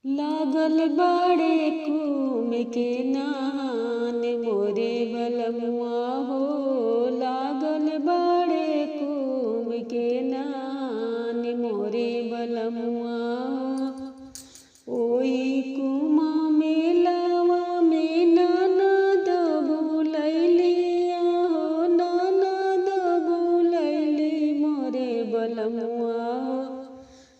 लागल बाड़े कुम के नान मोरे बलमुआ हो। लागल बाड़े कुम के नान मोरे बलमुआ हो। ओई कुमा मेलावा में ननद बुलैलिया हो। ननद बुलैली मोरे बलमुआ हो।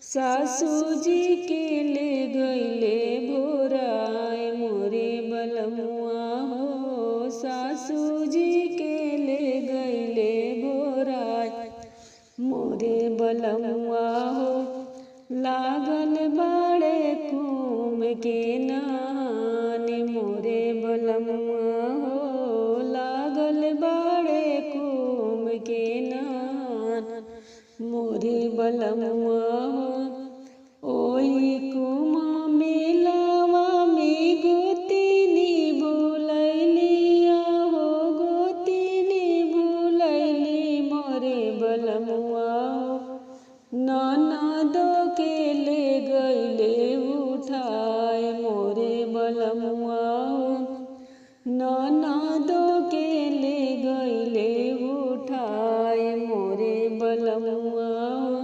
सासू जी के ले गईले भोराए मोरे बलमुआ हो। सासू जी के ले गईले भोराए मोरे बलमुआ हो। लागल बाड़े कुम के नान मोरे बलमुआ हो। लागल बाड़े कुम के नान मोरे बलमुआ हो। ओई कुमा मेलावा में गोतिनी बुलैलिया हो। गोतिनी बुलैली मोरे बलमुआ हो। ननद के ले गईले उठाए मोरे बलमुआ हो। ननद के ले गईले उठाए मोरे बलमुआ हो।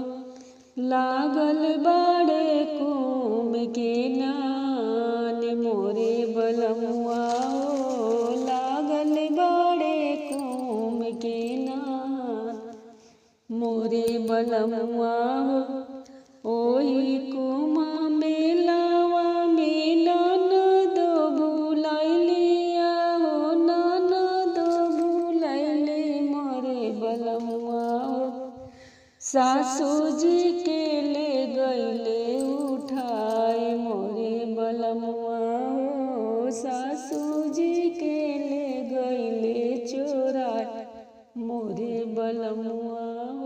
लागल बाड़े कुम के नान मोरे बलमुआ हो। लागल बाड़े कुम के नान मोरे बलमुआ हो। ओही कुमा मेलावा में ननद बुलैलिया हो। ननद बुलैली मोरे बलमुआ हो। सासू जी के ले गईले उठाए मोरे बलमुआ हो। सासू जी के ले गईले चोराए मोरे बलमुआ।